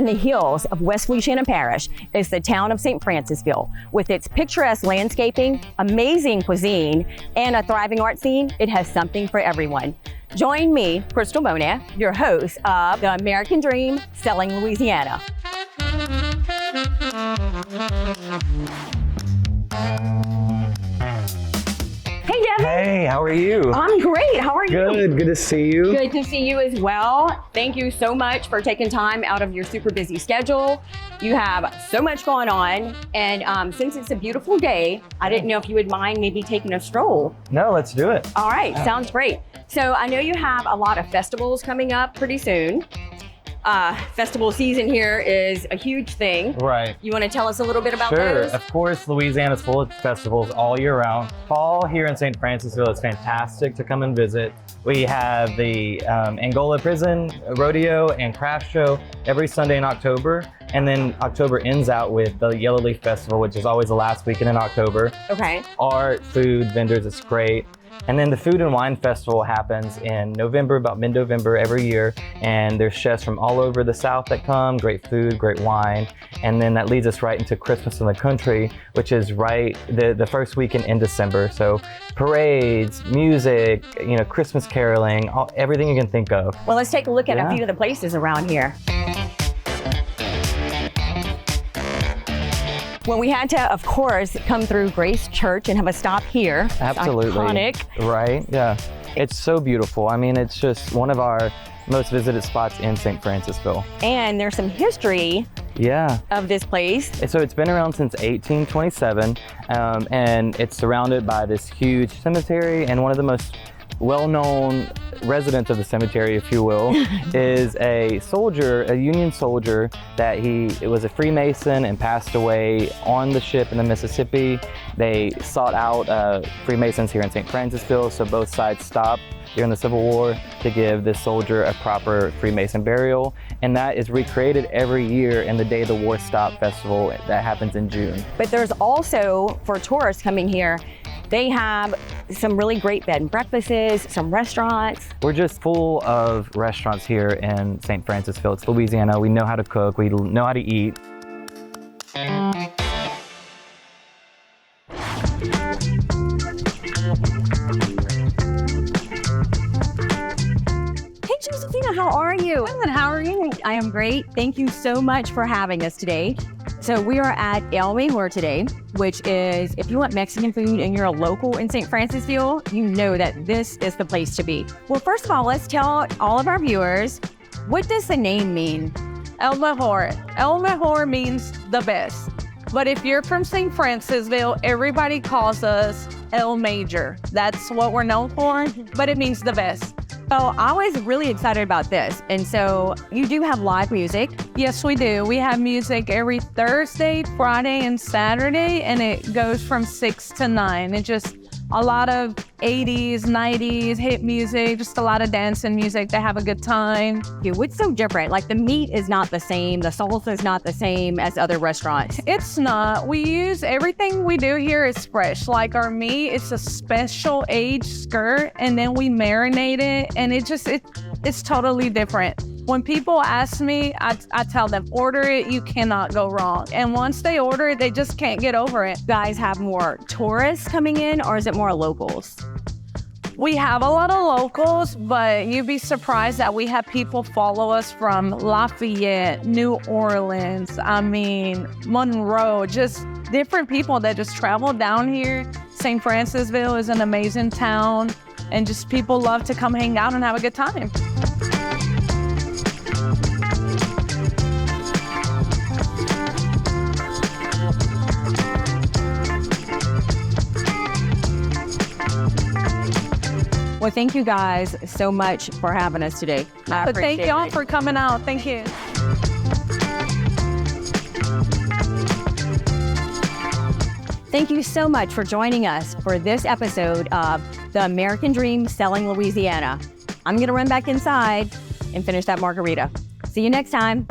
in the hills of West Feliciana Parish is the town of St Francisville. With its picturesque landscaping, amazing cuisine, and a thriving art scene, it has something for everyone. Join me, Crystal Bonin, your host of the American Dream Selling Louisiana. Hey, Devon. Hey, how are you? I'm great. How are you? Good to see you. Good to see you as well. Thank you so much for taking time out of your super busy schedule. You have so much going on. And since it's a beautiful day, I didn't know if you would mind maybe taking a stroll. No, let's do it. All right, sounds great. So I know you have a lot of festivals coming up pretty soon. Festival season here is a huge thing. Right. You want to tell us a little bit about Sure. those? Of course, Louisiana's full of festivals all year round. Fall here in St. Francisville is fantastic to come and visit. We have the Angola Prison Rodeo and Craft Show every Sunday in October. And then October ends out with the Yellow Leaf Festival, which is always the last weekend in October. Okay. Art, food, vendors, it's great. And then the Food and Wine Festival happens in November, about mid-November every year. And there's chefs from all over the South that come, great food, great wine. And then that leads us right into Christmas in the Country, which is right the first weekend in December. So parades, music, Christmas caroling, everything you can think of. Well, let's take a look at a few of the places around here. When we had to, of course, come through Grace Church and have a stop here. Absolutely. Iconic. Right, yeah. It's so beautiful. I mean, it's just one of our most visited spots in St. Francisville. And there's some history of this place. So it's been around since 1827, and it's surrounded by this huge cemetery, and one of the most well-known residents of the cemetery, if you will, is a soldier, a Union soldier, that it was a Freemason and passed away on the ship in the Mississippi. They sought out Freemasons here in St. Francisville, so both sides stopped during the Civil War to give this soldier a proper Freemason burial, and that is recreated every year in the Day the War Stopped festival that happens in June. But there's also, for tourists coming here, they have some really great bed and breakfasts, some restaurants. We're just full of restaurants here in St. Francisville. It's Louisiana. We know how to cook. We know how to eat. Hey, Josephina, how are you? Good, how are you? I am great. Thank you so much for having us today. So we are at El Mejor today, which is, if you want Mexican food and you're a local in St. Francisville, you know that this is the place to be. Well, first of all, let's tell all of our viewers, what does the name mean? El Mejor. El Mejor means the best. But if you're from St. Francisville, everybody calls us El Major. That's what we're known for, but it means the best. So I was really excited about this. And so you do have live music. Yes, we do. We have music every Thursday, Friday, and Saturday, and it goes from 6 to 9. It's just a lot of 80s, 90s hit music, just a lot of dancing music to have a good time. What's so different? Like the meat is not the same, the salsa is not the same as other restaurants. It's not. We use, everything we do here is fresh. Like our meat, it's a special aged skirt, and then we marinate it, and it's totally different. When people ask me, I tell them, order it, you cannot go wrong. And once they order it, they just can't get over it. You guys have more tourists coming in, or is it more locals? We have a lot of locals, but you'd be surprised that we have people follow us from Lafayette, New Orleans, Monroe, just different people that just travel down here. St. Francisville is an amazing town, and just people love to come hang out and have a good time. Well, thank you guys so much for having us today. But thank y'all for coming out. Thank you. Thank you so much for joining us for this episode of the American Dream Selling Louisiana. I'm going to run back inside and finish that margarita. See you next time.